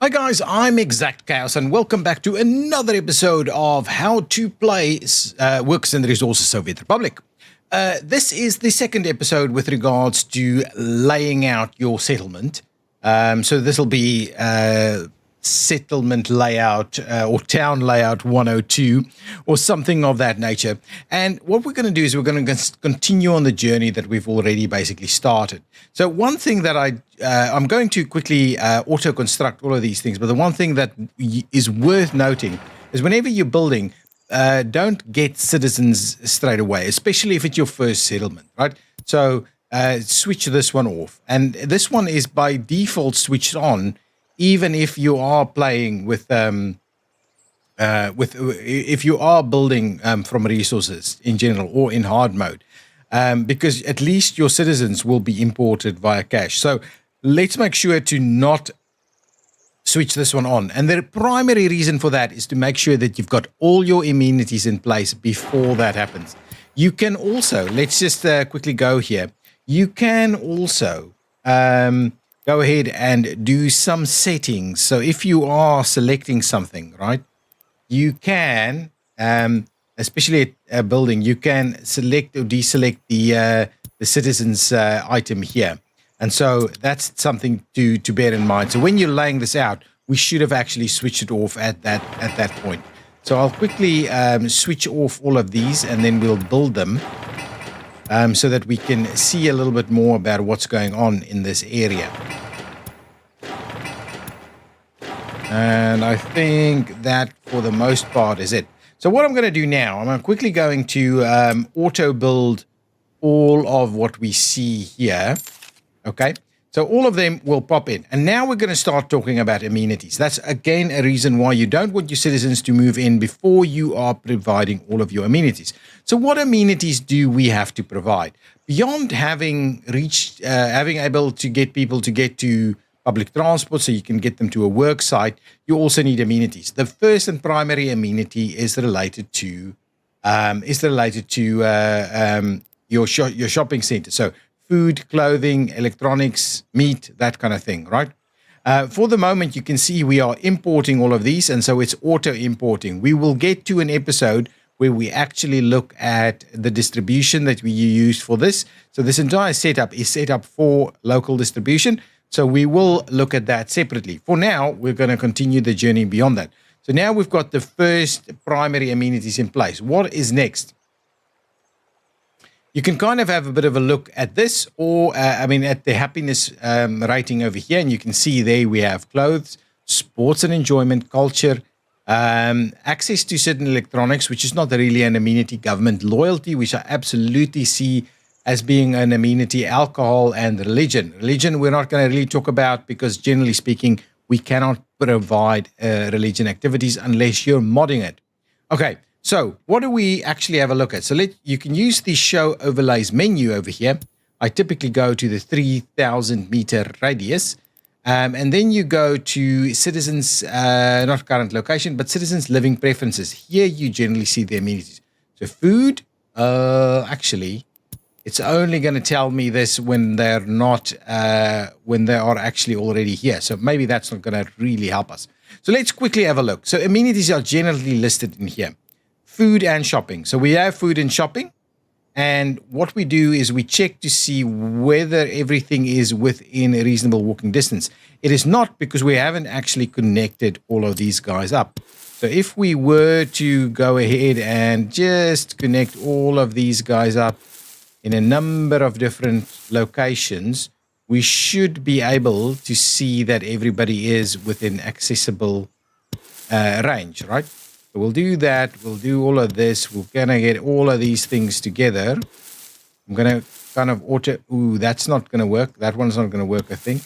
Hi guys, I'm ExactChaos and welcome back to another episode of How to Play Works and Resources Soviet Republic. This is the second episode with regards to laying out your settlement. So this will be settlement layout or town layout 102 or something of that nature. And what we're going to do is we're going to continue on the journey that we've already basically started. So one thing that I'm going to quickly auto construct all of these things, but the one thing that is worth noting is whenever you're building, don't get citizens straight away, especially if it's your first settlement, right? So switch this one off, and this one is by default switched on, even if you are playing with if you are building from resources in general or in hard mode, because at least your citizens will be imported via cache. So let's make sure to not switch this one on. And the primary reason for that is to make sure that you've got all your amenities in place before that happens. You can also, let's just quickly go here. You can also go ahead and do some settings. So if you are selecting something, right, you can, especially at a building, you can select or deselect the citizens item here. And so that's something to bear in mind. So when you're laying this out, we should have actually switched it off at that point. So I'll quickly switch off all of these and then we'll build them so that we can see a little bit more about what's going on in this area. And I think that for the most part is it. So what I'm going to do now, I'm quickly going to auto build all of what we see here. Okay, so all of them will pop in. And now we're going to start talking about amenities. That's, again, a reason why you don't want your citizens to move in before you are providing all of your amenities. So what amenities do we have to provide? Beyond having able to get people to get to public transport so you can get them to a work site, you also need amenities. The first and primary amenity is related to your shopping center. So food, clothing, electronics, meat, that kind of thing, right? For the moment, you can see we are importing all of these, and so it's auto-importing. We will get to an episode where we actually look at the distribution that we used for this. So this entire setup is set up for local distribution, so we will look at that separately. For now, we're going to continue the journey beyond that. So now we've got the first primary amenities in place. What is next? You can kind of have a bit of a look at this, or at the happiness rating over here, and you can see there we have clothes, sports and enjoyment, culture, access to certain electronics, which is not really an amenity, government, loyalty, which I absolutely see as being an amenity, alcohol, and religion. Religion we're not going to really talk about because generally speaking, we cannot provide religion activities unless you're modding it. Okay. So what do we actually have a look at? So you can use the show overlays menu over here. I typically go to the 3,000 meter radius. And then you go to citizens, not current location, but citizens living preferences. Here you generally see the amenities. So food, actually, it's only going to tell me this when they're not, when they are actually already here. So maybe that's not going to really help us. So let's quickly have a look. So amenities are generally listed in here. Food and shopping. So we have food and shopping, and what we do is we check to see whether everything is within a reasonable walking distance. It is not, because we haven't actually connected all of these guys up. So if we were to go ahead and just connect all of these guys up in a number of different locations, we should be able to see that everybody is within accessible range, right? So we'll do that. We'll do all of this. We're going to get all of these things together. I'm going to kind of auto... Ooh, that's not going to work. That one's not going to work, I think.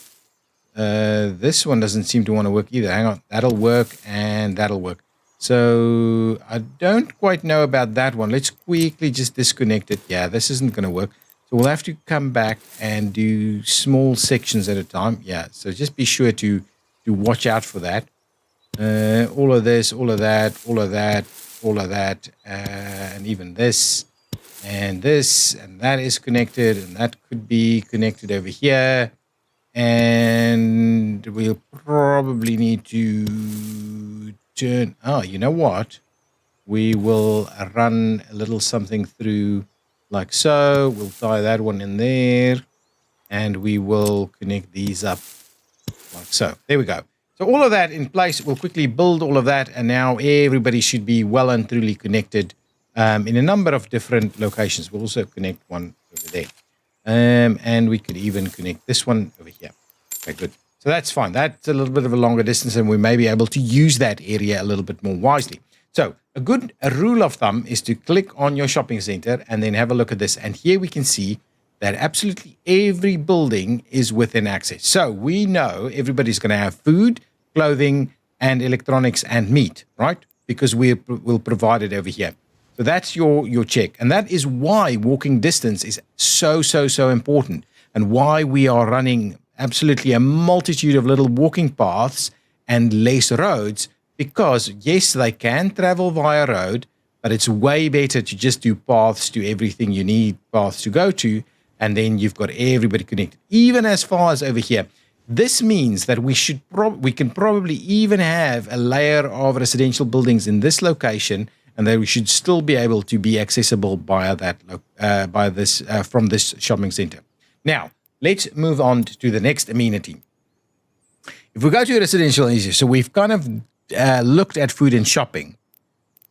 This one doesn't seem to want to work either. Hang on. That'll work and that'll work. So I don't quite know about that one. Let's quickly just disconnect it. Yeah, this isn't going to work. So we'll have to come back and do small sections at a time. Yeah, so just be sure to watch out for that. All of this, all of that, all of that, all of that, and even this, and that is connected, and that could be connected over here, And we'll probably need to turn, you know what? We will run a little something through like so. We'll tie that one in there, and we will connect these up like so. There we go. So all of that in place. We'll quickly build all of that, and now everybody should be well and truly connected in a number of different locations. We'll also connect one over there. And we could even connect this one over here. Okay, good. So that's fine. That's a little bit of a longer distance, and we may be able to use that area a little bit more wisely. So a rule of thumb is to click on your shopping center and then have a look at this. And here we can see that absolutely every building is within access. So we know everybody's going to have food, clothing, and electronics and meat, right? Because we'll provide it over here. So that's your check. And that is why walking distance is so important, and why we are running absolutely a multitude of little walking paths and less roads, because yes, they can travel via road, but it's way better to just do paths to everything you need paths to go to, and then you've got everybody connected, even as far as over here. This means that we can probably even have a layer of residential buildings in this location, and that we should still be able to be accessible via that from this shopping center. Now, let's move on to the next amenity. If we go to residential area, so we've kind of looked at food and shopping.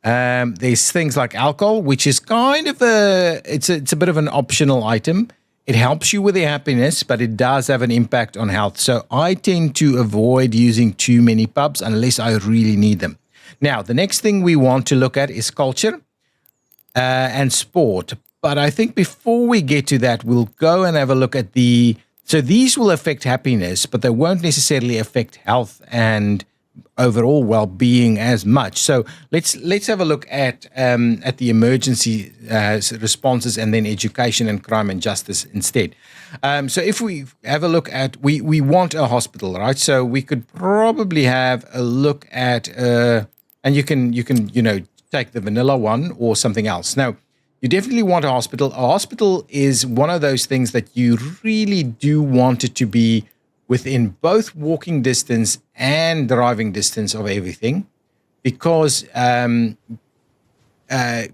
There's things like alcohol, which is kind of it's a bit of an optional item. It helps you with your happiness, but it does have an impact on health. So I tend to avoid using too many pubs unless I really need them. Now, the next thing we want to look at is culture and sport. But I think before we get to that, we'll go and have a look at so these will affect happiness, but they won't necessarily affect health and overall well-being as much. So let's have a look at the emergency responses, and then education and crime and justice instead. So if we have a look at, we want a hospital, right? So we could probably have a look at, and you can take the vanilla one or something else. Now, you definitely want a hospital. A hospital is one of those things that you really do want it to be within both walking distance and driving distance of everything, because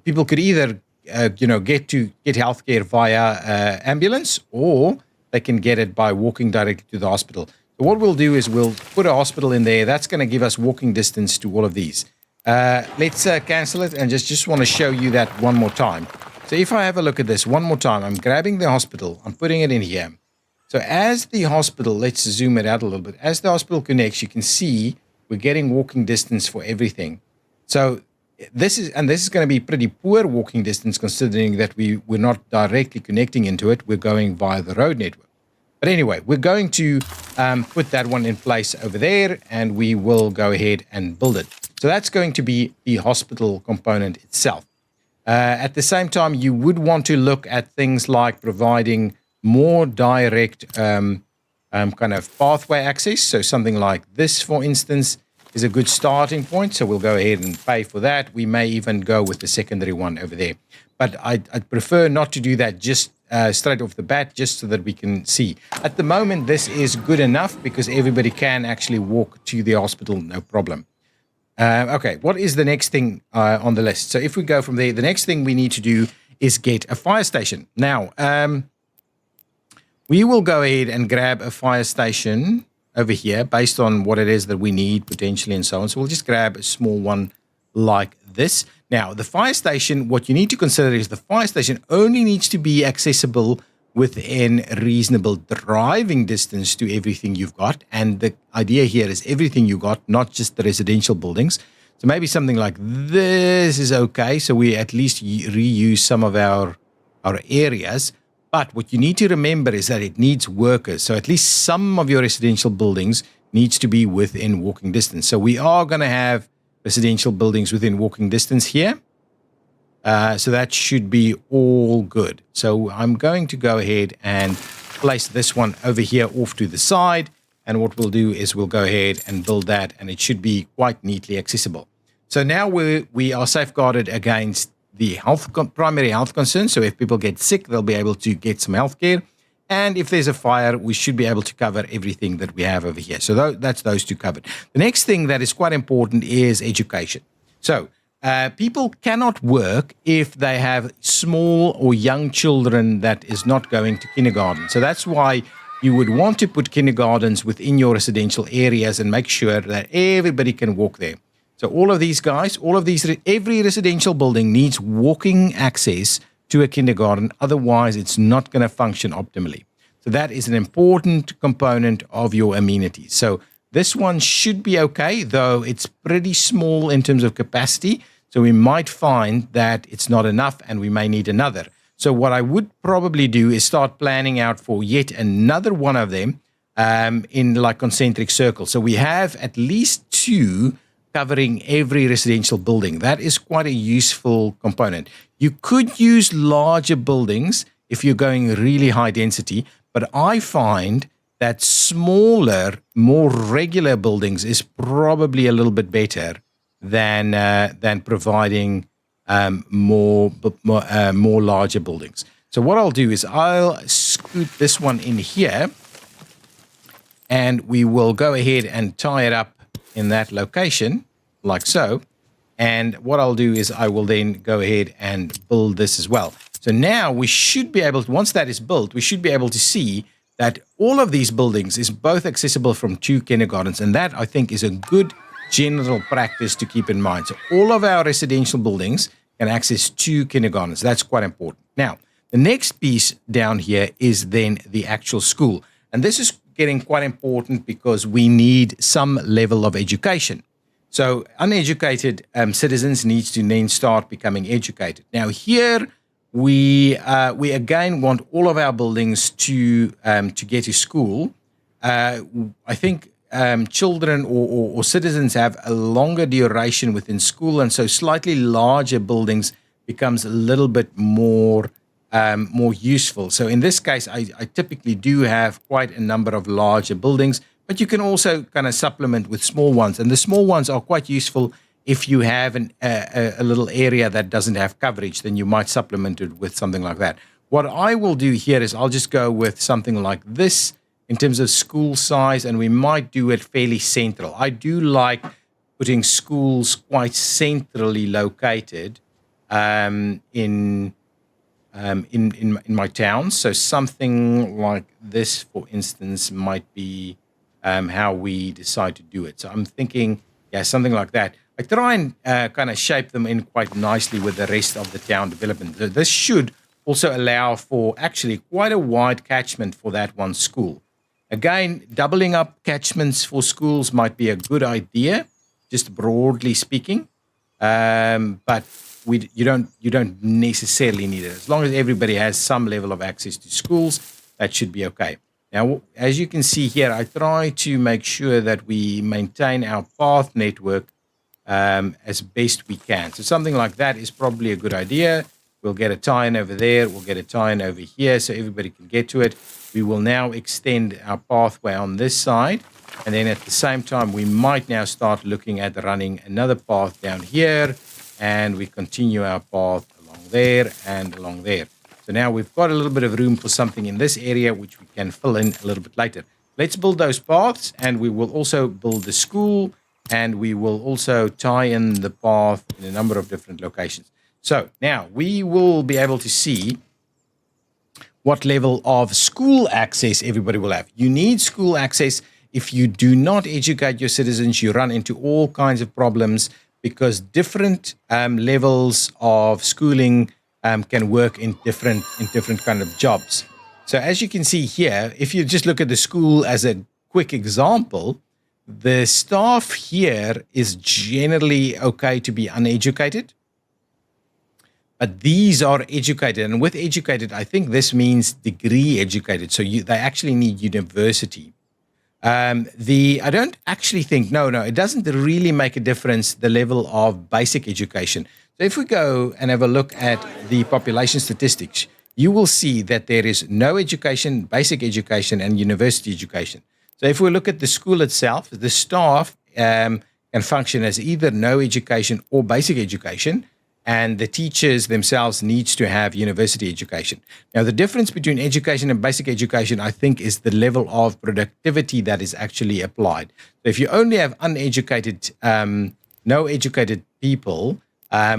people could either get healthcare via ambulance, or they can get it by walking directly to the hospital. So what we'll do is we'll put a hospital in there. That's going to give us walking distance to all of these. Let's cancel it, and just want to show you that one more time. So if I have a look at this one more time, I'm grabbing the hospital, I'm putting it in here. So as the hospital, let's zoom it out a little bit. As the hospital connects, you can see we're getting walking distance for everything. So this is going to be pretty poor walking distance, considering that we're not directly connecting into it. We're going via the road network. But anyway, we're going to put that one in place over there, and we will go ahead and build it. So that's going to be the hospital component itself. At the same time, you would want to look at things like providing more direct kind of pathway access. So something like this, for instance, is a good starting point. So we'll go ahead and pay for that. We may even go with the secondary one over there. But I'd prefer not to do that just straight off the bat, just so that we can see. At the moment, this is good enough because everybody can actually walk to the hospital, no problem. Okay, what is the next thing on the list? So if we go from there, the next thing we need to do is get a fire station. Now, we will go ahead and grab a fire station over here based on what it is that we need potentially and so on. So we'll just grab a small one like this. Now, the fire station, what you need to consider is the fire station only needs to be accessible within reasonable driving distance to everything you've got. And the idea here is everything you got, not just the residential buildings. So maybe something like this is okay. So we at least reuse some of our areas. But what you need to remember is that it needs workers. So at least some of your residential buildings needs to be within walking distance. So we are going to have residential buildings within walking distance here. So that should be all good. So I'm going to go ahead and place this one over here off to the side. And what we'll do is we'll go ahead and build that, and it should be quite neatly accessible. So now we are safeguarded against the primary health concerns. So if people get sick, they'll be able to get some health care. And if there's a fire, we should be able to cover everything that we have over here. So that's those two covered. The next thing that is quite important is education. So people cannot work if they have small or young children that is not going to kindergarten. So that's why you would want to put kindergartens within your residential areas and make sure that everybody can walk there. So all of these guys, every residential building needs walking access to a kindergarten. Otherwise, it's not going to function optimally. So that is an important component of your amenities. So this one should be okay, though it's pretty small in terms of capacity. So we might find that it's not enough and we may need another. So what I would probably do is start planning out for yet another one of them in like concentric circles. So we have at least 2 covering every residential building. That is quite a useful component. You could use larger buildings if you're going really high density, but I find that smaller, more regular buildings is probably a little bit better than providing more larger buildings. So what I'll do is I'll scoot this one in here, and we will go ahead and tie it up in that location, like so. And what I'll do is I will then go ahead and build this as well. So now we should be able to, once that is built, we should be able to see that all of these buildings is both accessible from 2 kindergartens. And that, I think, is a good general practice to keep in mind. So all of our residential buildings can access 2 kindergartens. That's quite important. Now, the next piece down here is then the actual school. And this is getting quite important because we need some level of education. So uneducated citizens need to then start becoming educated. Now here we again want all of our buildings to get to school. I think children or citizens have a longer duration within school, and so slightly larger buildings becomes a little bit more useful. So in this case, I typically do have quite a number of larger buildings, but you can also kind of supplement with small ones. And the small ones are quite useful if you have a little area that doesn't have coverage, then you might supplement it with something like that. What I will do here is I'll just go with something like this in terms of school size, and we might do it fairly central. I do like putting schools quite centrally located in my towns. So something like this, for instance, might be how we decide to do it. So I'm thinking, yeah, something like that. I try and kind of shape them in quite nicely with the rest of the town development. So this should also allow for actually quite a wide catchment for that one school. Again, doubling up catchments for schools might be a good idea, just broadly speaking, but you don't necessarily need it. As long as everybody has some level of access to schools, that should be okay. Now, as you can see here, I try to make sure that we maintain our path network as best we can. So something like that is probably a good idea. We'll get a tie-in over there. We'll get a tie-in over here so everybody can get to it. We will now extend our pathway on this side. And then at the same time, we might now start looking at running another path down here. And we continue our path along there and along there. So now we've got a little bit of room for something in this area, which we can fill in a little bit later. Let's build those paths, and we will also build the school, and we will also tie in the path in a number of different locations. So now we will be able to see what level of school access everybody will have. You need school access. If you do not educate your citizens, you run into all kinds of problems because different levels of schooling can work in different kind of jobs. So as you can see here, if you just look at the school as a quick example, the staff here is generally okay to be uneducated. But these are educated, and with educated, I think this means degree educated. So they actually need university. I don't actually think, no, it doesn't really make a difference, the level of basic education. So if we go and have a look at the population statistics, you will see that there is no education, basic education, and university education. So if we look at the school itself, the staff can function as either no education or basic education. and the teachers themselves needs to have university education. Now, the difference between education and basic education, I think, is the level of productivity that is actually applied. So if you only have uneducated, no educated people,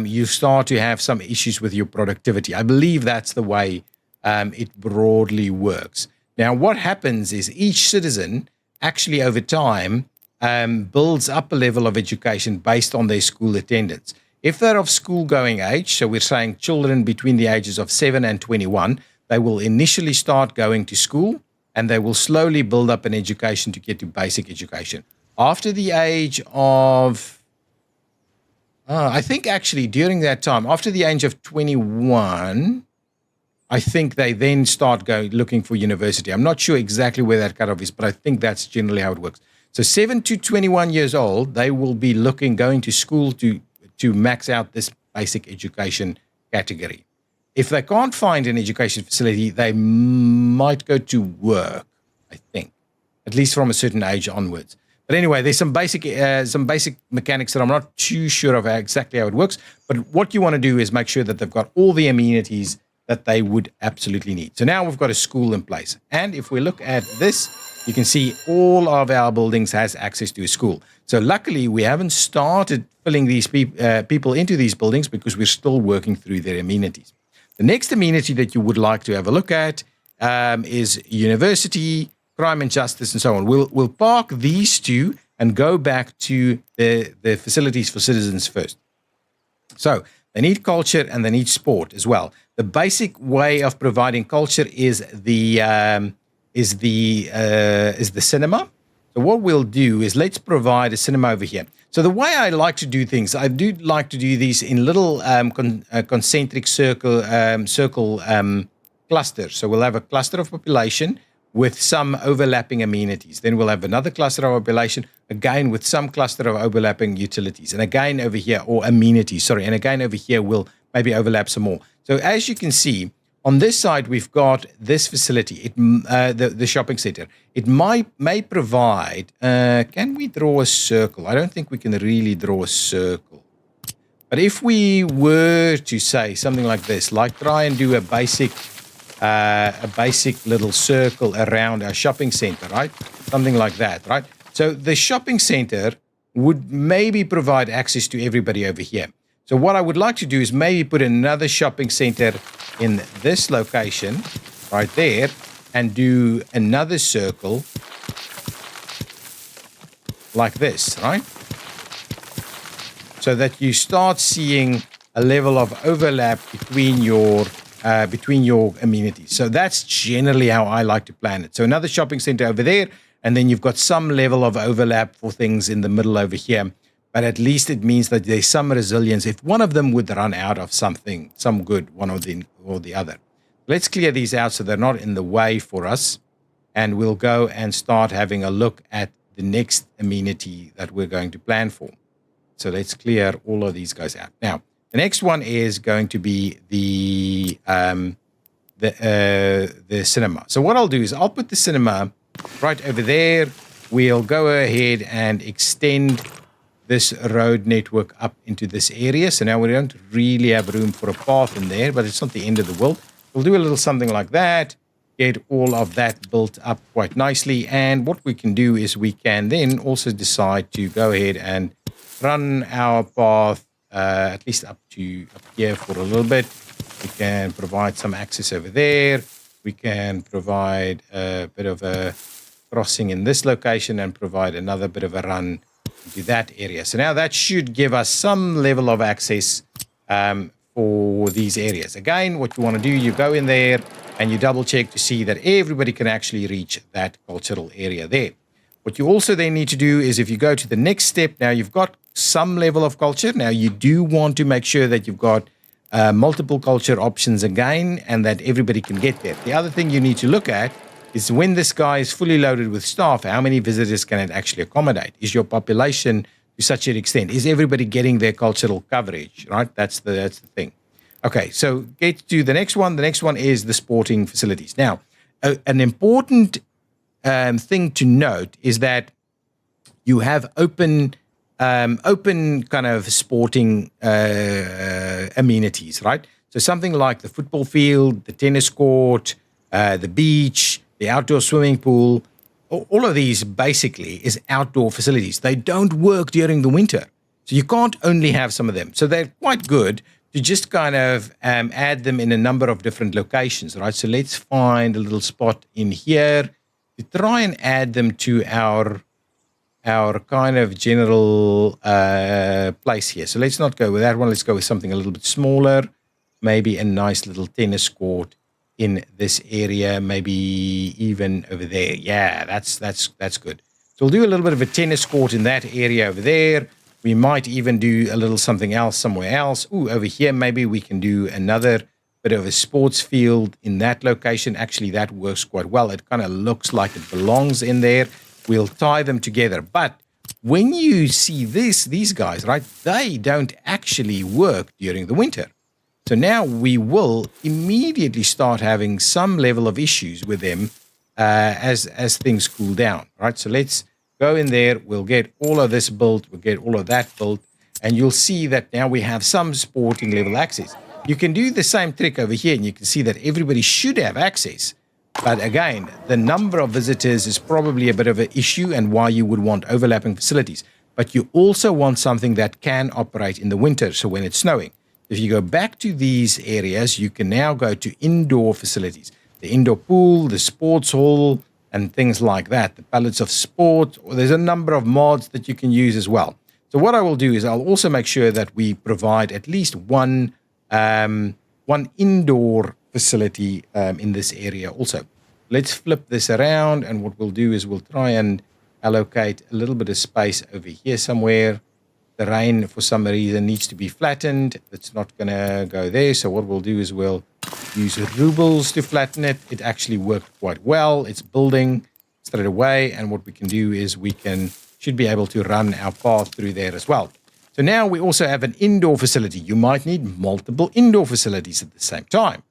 you start to have some issues with your productivity. I believe that's the way it broadly works. Now, what happens is each citizen actually over time builds up a level of education based on their school attendance. If they're of school-going age, so we're saying children between the ages of 7 and 21, they will initially start going to school, and they will slowly build up an education to get to basic education. After the age of, I think actually during that time, after the age of 21, I think they then start looking for university. I'm not sure exactly where that cutoff is, but I think that's generally how it works. So 7 to 21 years old, they will be going to school to max out this basic education category. If they can't find an education facility, they might go to work, I think, at least from a certain age onwards. But anyway, there's some basic mechanics that I'm not too sure of exactly how it works. But what you want to do is make sure that they've got all the amenities that they would absolutely need. So now we've got a school in place. And if we look at this, you can see all of our buildings has access to a school. So luckily, we haven't started filling these people into these buildings because we're still working through their amenities. The next amenity that you would like to have a look at is university, crime and justice, and so on. We'll park these two and go back to the facilities for citizens first. So they need culture and they need sport as well. The basic way of providing culture is the cinema. So what we'll do is let's provide a cinema over here. So the way I like to do things, I do like to do these in little concentric circle clusters. So we'll have a cluster of population with some overlapping amenities. Then we'll have another cluster of population, again with some cluster of overlapping utilities. And again over here, or amenities, sorry. And again over here, we'll maybe overlap some more. So as you can see, on this side, we've got this facility, the shopping center. It may provide, can we draw a circle? I don't think we can really draw a circle. But if we were to say something like this, like try and do a basic little circle around our shopping center, right? Something like that, right? So the shopping center would maybe provide access to everybody over here. So what I would like to do is maybe put another shopping center in this location right there and do another circle like this, right? So that you start seeing a level of overlap between your amenities. So that's generally how I like to plan it. So another shopping center over there, and then you've got some level of overlap for things in the middle over here. But at least it means that there's some resilience. If one of them would run out of something, some good, one or the other. Let's clear these out so they're not in the way for us. And we'll go and start having a look at the next amenity that we're going to plan for. So let's clear all of these guys out. Now, the next one is going to be the cinema. So what I'll do is I'll put the cinema right over there. We'll go ahead and extend this road network up into this area. So now we don't really have room for a path in there, but it's not the end of the world. We'll do a little something like that, get all of that built up quite nicely. And what we can do is we can then also decide to go ahead and run our path at least up here for a little bit. We can provide some access over there. We can provide a bit of a crossing in this location and provide another bit of a run into that area. So now that should give us some level of access for these areas. Again, what you want to do, you go in there and you double check to see that everybody can actually reach that cultural area there. What you also then need to do is if you go to the next step, now you've got some level of culture. Now you do want to make sure that you've got multiple culture options again and that everybody can get there. The other thing you need to look at is when this guy is fully loaded with staff, how many visitors can it actually accommodate? Is your population to such an extent? Is everybody getting their cultural coverage, right? That's the thing. Okay, so get to the next one. The next one is the sporting facilities. Now, an important thing to note is that you have open open kind of sporting amenities, right? So something like the football field, the tennis court, the beach, the outdoor swimming pool, all of these basically is outdoor facilities. They don't work during the winter. So you can't only have some of them. So they're quite good to just kind of add them in a number of different locations, right? So let's find a little spot in here to try and add them to our kind of general place here. So let's not go with that one. Let's go with something a little bit smaller, maybe a nice little tennis court in this area, maybe even over there. Yeah, that's good. So we'll do a little bit of a tennis court in that area over there. We might even do a little something else somewhere else. Ooh, over here, maybe we can do another bit of a sports field in that location. Actually, that works quite well. It kind of looks like it belongs in there. We'll tie them together. But when you see these guys, right, they don't actually work during the winter. So now we will immediately start having some level of issues with them as things cool down, right? So let's go in there. We'll get all of this built. We'll get all of that built. And you'll see that now we have some sporting level access. You can do the same trick over here, and you can see that everybody should have access. But again, the number of visitors is probably a bit of an issue and why you would want overlapping facilities. But you also want something that can operate in the winter, so when it's snowing. If you go back to these areas, you can now go to indoor facilities. The indoor pool, the sports hall, and things like that. The pallets of sport, or there's a number of mods that you can use as well. So what I will do is I'll also make sure that we provide at least one indoor facility in this area also. Let's flip this around, and what we'll do is we'll try and allocate a little bit of space over here somewhere. The rain, for some reason, needs to be flattened. It's not going to go there. So what we'll do is we'll use rubles to flatten it. It actually worked quite well. It's building straight away. And what we can do is we should be able to run our path through there as well. So now we also have an indoor facility. You might need multiple indoor facilities at the same time.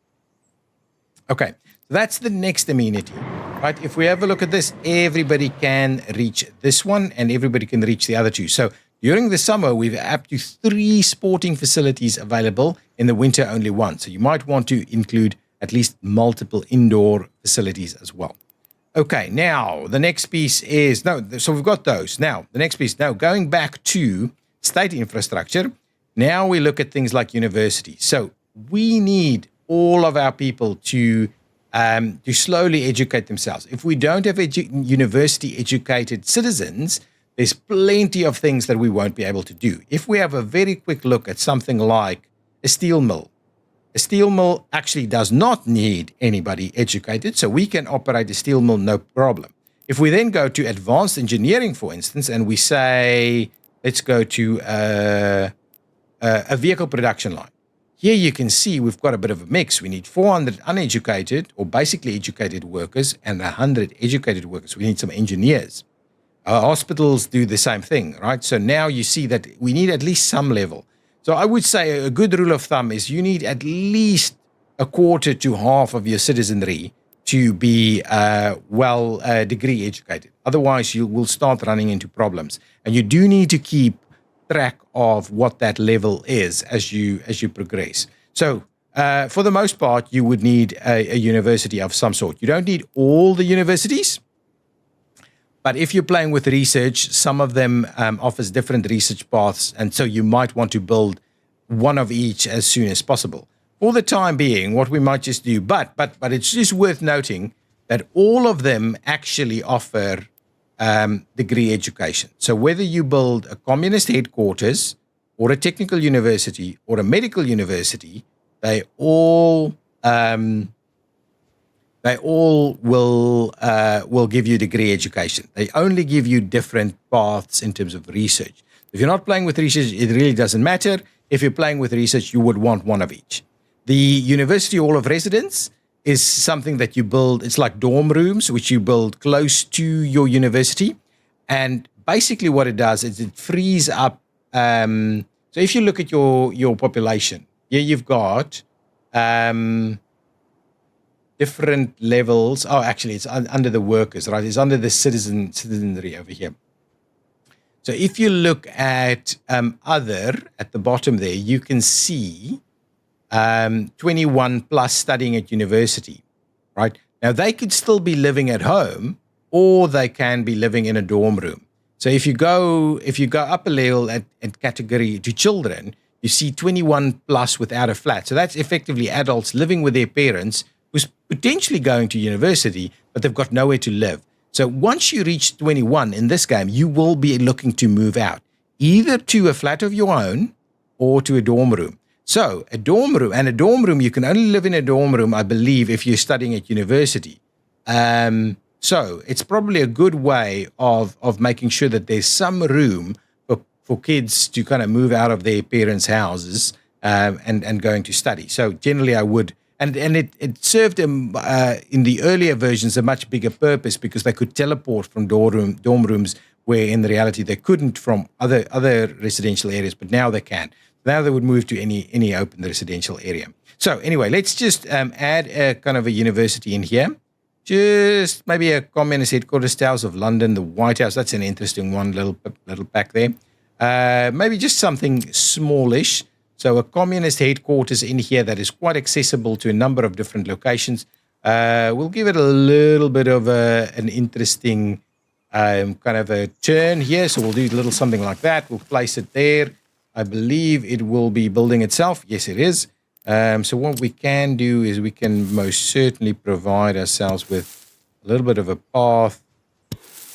Okay, so that's the next amenity, right? If we have a look at this, everybody can reach this one and everybody can reach the other two. So during the summer, we've up to 3 sporting facilities available. In the winter, only 1. So you might want to include at least multiple indoor facilities as well. Okay, now the next piece is, so we've got those. Now, the next piece, now going back to state infrastructure, now we look at things like universities. So we need all of our people to slowly educate themselves. If we don't have university-educated citizens, there's plenty of things that we won't be able to do. If we have a very quick look at something like a steel mill actually does not need anybody educated, so we can operate a steel mill no problem. If we then go to advanced engineering, for instance, and we say, let's go to a vehicle production line. Here you can see we've got a bit of a mix. We need 400 uneducated or basically educated workers and 100 educated workers. We need some engineers. Hospitals do the same thing, right? So now you see that we need at least some level. So I would say a good rule of thumb is you need at least a quarter to half of your citizenry to be degree educated. Otherwise, you will start running into problems. And you do need to keep track of what that level is as you progress. So for the most part, you would need a university of some sort. You don't need all the universities. But if you're playing with research, some of them offers different research paths, and so you might want to build one of each as soon as possible. For the time being, what we might just do, but it's just worth noting that all of them actually offer degree education. So whether you build a communist headquarters or a technical university or a medical university, they all will give you degree education. They only give you different paths in terms of research. If you're not playing with research, it really doesn't matter. If you're playing with research, you would want one of each. The University Hall of Residence is something that you build. It's like dorm rooms, which you build close to your university. And basically what it does is it frees up. So if you look at your population, here you've got different levels. Oh, actually, it's under the workers, right? It's under the citizenry over here. So if you look at other at the bottom there, you can see 21 plus studying at university, right? Now they could still be living at home, or they can be living in a dorm room. So if you go up a level at category to children, you see 21 plus without a flat. So that's effectively adults living with their parents who's potentially going to university, but they've got nowhere to live. So once you reach 21 in this game, you will be looking to move out, either to a flat of your own or to a dorm room. So a dorm room, you can only live in a dorm room, I believe, if you're studying at university. So it's probably a good way of making sure that there's some room for kids to kind of move out of their parents' houses and going to study. So generally I would, and it served them in the earlier versions a much bigger purpose, because they could teleport from dorm rooms where in the reality they couldn't from other residential areas, but now they can. Now they would move to any open residential area. So anyway, let's just add a kind of a university in here. Just maybe a communist headquarters, Towers of London, the White House. That's an interesting one, little pack there. Maybe just something smallish. So a communist headquarters in here that is quite accessible to a number of different locations. We'll give it a little bit of an interesting kind of a turn here. So we'll do a little something like that. We'll place it there. I believe it will be building itself. Yes, it is. So what we can do is we can most certainly provide ourselves with a little bit of a path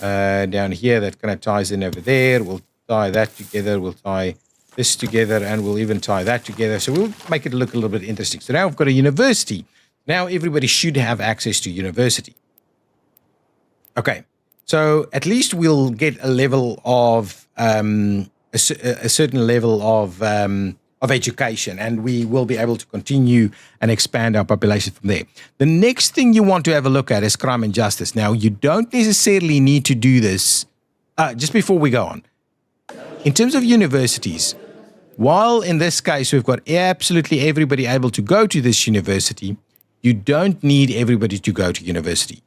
down here that kind of ties in over there. We'll tie that together. We'll tie this together, and we'll even tie that together. So we'll make it look a little bit interesting. So now we've got a university. Now everybody should have access to university. Okay, so at least we'll get a level of a certain level of education, and we will be able to continue and expand our population from there. The next thing you want to have a look at is crime and justice. Now, you don't necessarily need to do this. Just before we go on, in terms of universities, while in this case we've got absolutely everybody able to go to this university, you don't need everybody to go to university.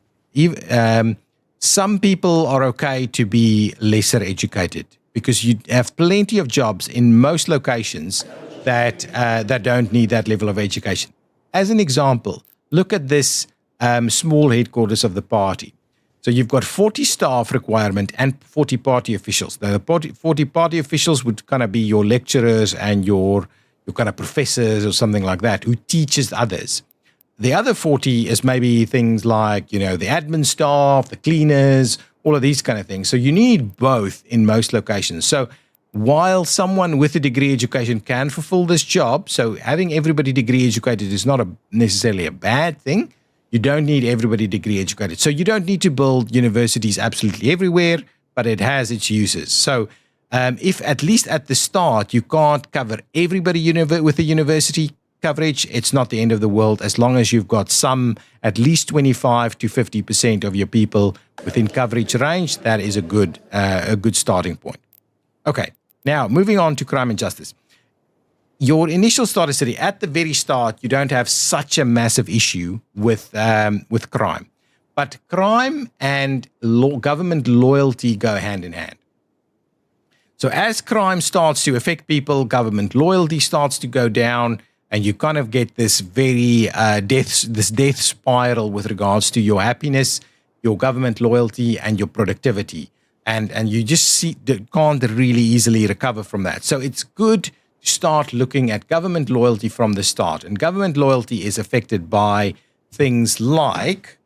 Some people are okay to be lesser educated, because you have plenty of jobs in most locations that don't need that level of education. As an example, look at this small headquarters of the party. So you've got 40 staff requirement and 40 party officials. Now, the 40 party officials would kind of be your lecturers and your kind of professors or something like that, who teaches others. The other 40 is maybe things like, the admin staff, the cleaners, all of these kind of things. So you need both in most locations. So while someone with a degree education can fulfill this job, so having everybody degree educated is not necessarily a bad thing. You don't need everybody degree educated. So you don't need to build universities absolutely everywhere, but it has its uses. So if at least at the start you can't cover everybody with a university coverage, it's not the end of the world, as long as you've got at least 25 to 50% of your people within coverage range. That is a good starting point. Okay, now moving on to crime and justice. Your initial starter city, at the very start, you don't have such a massive issue with crime, but crime and government loyalty go hand in hand. So as crime starts to affect people, government loyalty starts to go down, and you kind of get this very death spiral with regards to your happiness, your government loyalty, and your productivity. And you just can't really easily recover from that. So it's good to start looking at government loyalty from the start. And government loyalty is affected by things like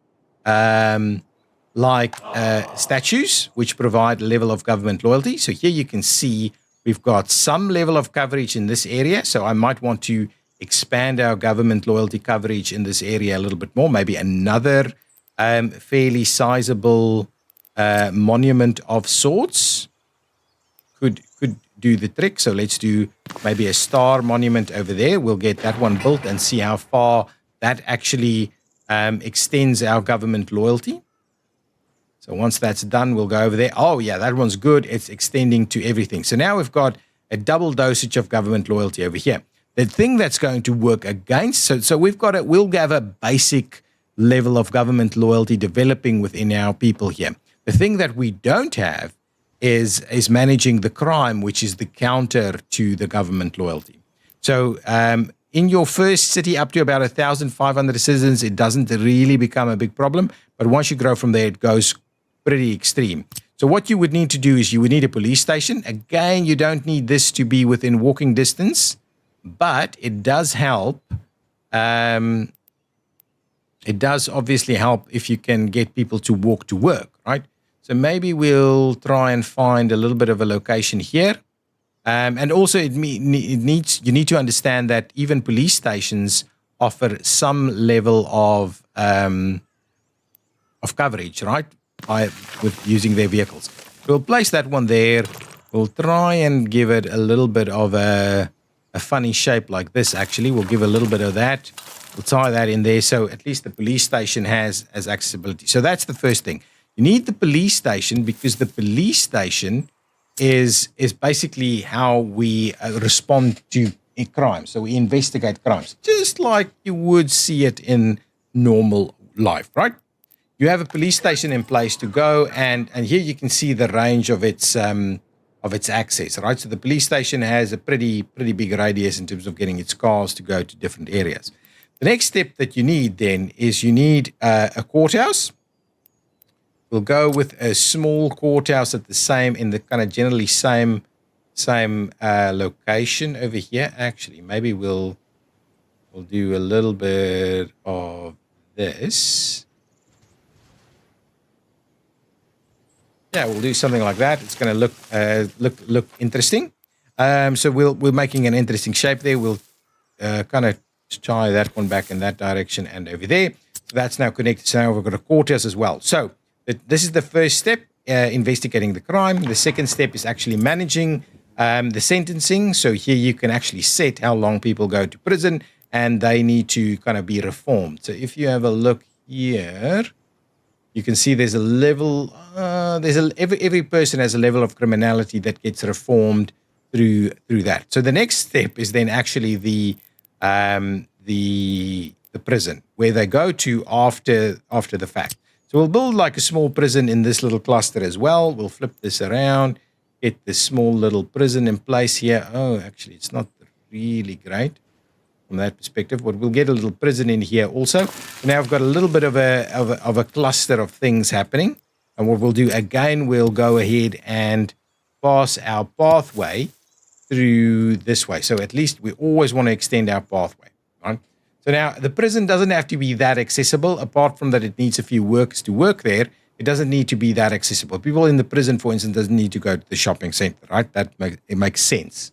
statues, which provide a level of government loyalty. So here you can see we've got some level of coverage in this area. So I might want to expand our government loyalty coverage in this area a little bit more, maybe another fairly sizable monument of sorts could do the trick. So let's do maybe a star monument over there. We'll get that one built and see how far that actually extends our government loyalty. So once that's done, we'll go over there. Oh yeah, that one's good. It's extending to everything. So now we've got a double dosage of government loyalty over here. The thing that's going to work against, so we'll have a basic level of government loyalty developing within our people here. The thing that we don't have is managing the crime, which is the counter to the government loyalty. So in your first city up to about 1,500 citizens, it doesn't really become a big problem. But once you grow from there, it goes pretty extreme. So what you would need to do is you would need a police station. Again, you don't need this to be within walking distance, but it does help. It does obviously help if you can get people to walk to work, right? So maybe we'll try and find a little bit of a location here. And also you need to understand that even police stations offer some level of coverage, right? With using their vehicles. We'll place that one there. We'll try and give it a little bit of a funny shape like this, actually. We'll give a little bit of that. We'll tie that in there so at least the police station has accessibility. So that's the first thing. You need the police station because the police station is basically how we respond to crime. So we investigate crimes, just like you would see it in normal life, right? You have a police station in place to go, and here you can see the range of its access, right? So the police station has a pretty big radius in terms of getting its cars to go to different areas. The next step that you need then is you need a courthouse. We'll go with a small courthouse in the kind of generally same location over here. Actually, maybe we'll do a little bit of this. Yeah, we'll do something like that. It's going to look interesting. So we're making an interesting shape there. We'll kind of tie that one back in that direction and over there. So that's now connected. So now we've got a courthouse as well. So this is the first step, investigating the crime. The second step is actually managing the sentencing. So here you can actually set how long people go to prison, and they need to kind of be reformed. So if you have a look here, you can see there's a level. Every person has a level of criminality that gets reformed through that. So the next step is then actually the prison where they go to after the fact. So we'll build like a small prison in this little cluster as well. We'll flip this around, get this small little prison in place here. Oh, actually, it's not really great from that perspective, but we'll get a little prison in here also. So now I've got a little bit of a cluster of things happening. And what we'll do again, we'll go ahead and pass our pathway through this way. So at least we always want to extend our pathway, right? So now the prison doesn't have to be that accessible. Apart from that, it needs a few workers to work there. It doesn't need to be that accessible. People in the prison, for instance, doesn't need to go to the shopping center, right? It makes sense.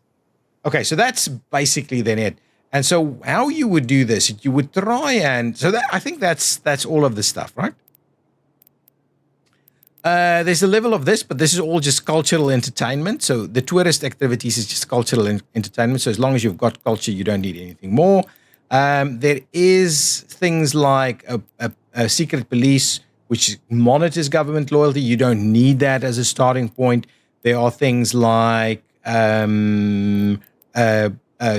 Okay, so that's basically then it. And so how you would do this, you would try and, I think that's all of the stuff, right? There's a level of this, but this is all just cultural entertainment. So the tourist activities is just cultural entertainment. So as long as you've got culture, you don't need anything more. There is things like a secret police, which monitors government loyalty. You don't need that as a starting point. There are things like a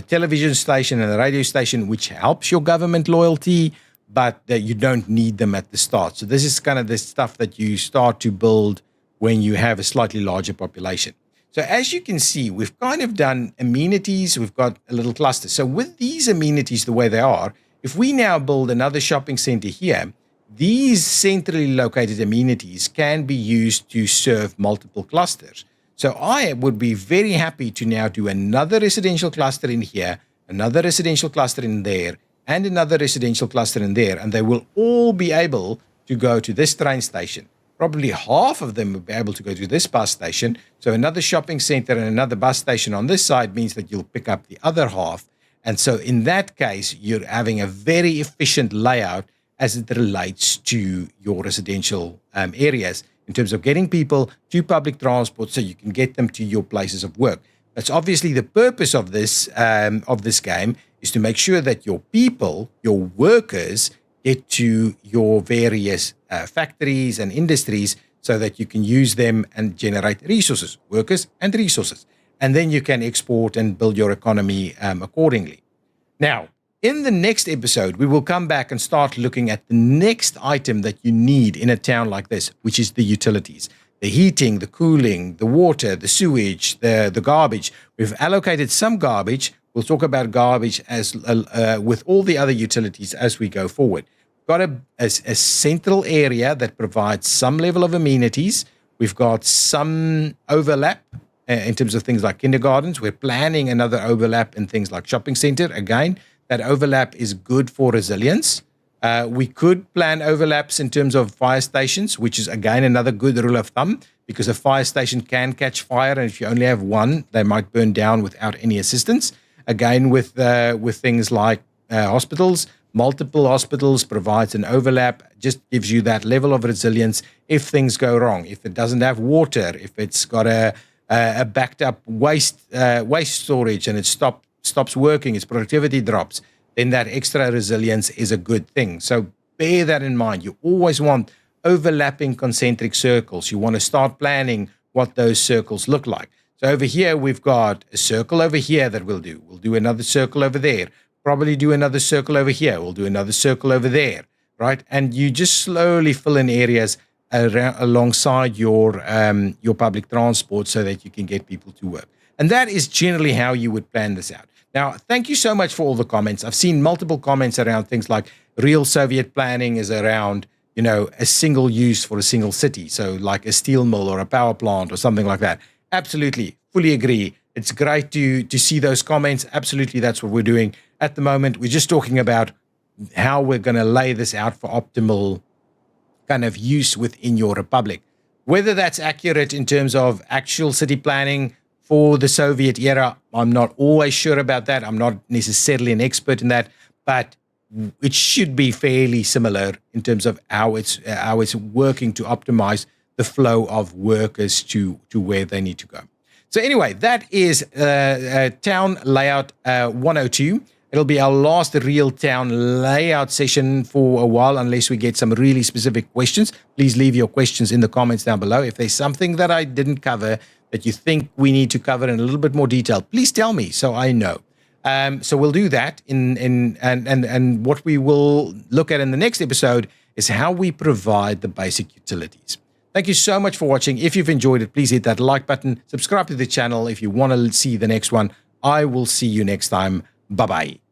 television station and a radio station, which helps your government loyalty, but you don't need them at the start. So this is kind of the stuff that you start to build when you have a slightly larger population. So as you can see, we've kind of done amenities. We've got a little cluster. So with these amenities the way they are, if we now build another shopping center here, these centrally located amenities can be used to serve multiple clusters. So I would be very happy to now do another residential cluster in here, another residential cluster in there, and another residential cluster in there, and they will all be able to go to this train station. Probably half of them will be able to go to this bus station. So another shopping center and another bus station on this side means that you'll pick up the other half. And so in that case, you're having a very efficient layout as it relates to your residential areas in terms of getting people to public transport so you can get them to your places of work. That's obviously the purpose of this game, is to make sure that your people, your workers, get to your various factories and industries so that you can use them and generate resources, workers and resources. And then you can export and build your economy accordingly. Now, in the next episode, we will come back and start looking at the next item that you need in a town like this, which is the utilities. the heating, the cooling, the water, the sewage, the garbage. We've allocated some garbage. We'll talk about garbage as with all the other utilities as we go forward. We've got a central area that provides some level of amenities. We've got some overlap in terms of things like kindergartens. We're planning another overlap in things like shopping center. Again, that overlap is good for resilience. We could plan overlaps in terms of fire stations, which is, again, another good rule of thumb, because a fire station can catch fire, and if you only have one, they might burn down without any assistance. Again, with things like hospitals, multiple hospitals provides an overlap, just gives you that level of resilience if things go wrong, if it doesn't have water, if it's got a backed up waste storage and it stops working, its productivity drops, then that extra resilience is a good thing. So bear that in mind. You always want overlapping concentric circles. You want to start planning what those circles look like. So over here, we've got a circle over here that we'll do. We'll do another circle over there. Probably do another circle over here. We'll do another circle over there, right? And you just slowly fill in areas alongside your public transport so that you can get people to work. And that is generally how you would plan this out. Now, thank you so much for all the comments. I've seen multiple comments around things like real Soviet planning is around, a single use for a single city. So like a steel mill or a power plant or something like that. Absolutely. Fully agree. It's great to see those comments. Absolutely. That's what we're doing at the moment. We're just talking about how we're going to lay this out for optimal kind of use within your republic. Whether that's accurate in terms of actual city planning for the Soviet era, I'm not always sure about that. I'm not necessarily an expert in that, but it should be fairly similar in terms of how it's working to optimize the flow of workers to where they need to go. So anyway, that is Town Layout 102. It'll be our last real town layout session for a while, unless we get some really specific questions. Please leave your questions in the comments down below. If there's something that I didn't cover that you think we need to cover in a little bit more detail, please tell me so I know. So we'll do that. And what we will look at in the next episode is how we provide the basic utilities. Thank you so much for watching. If you've enjoyed it, please hit that like button. Subscribe to the channel if you want to see the next one. I will see you next time. Bye-bye.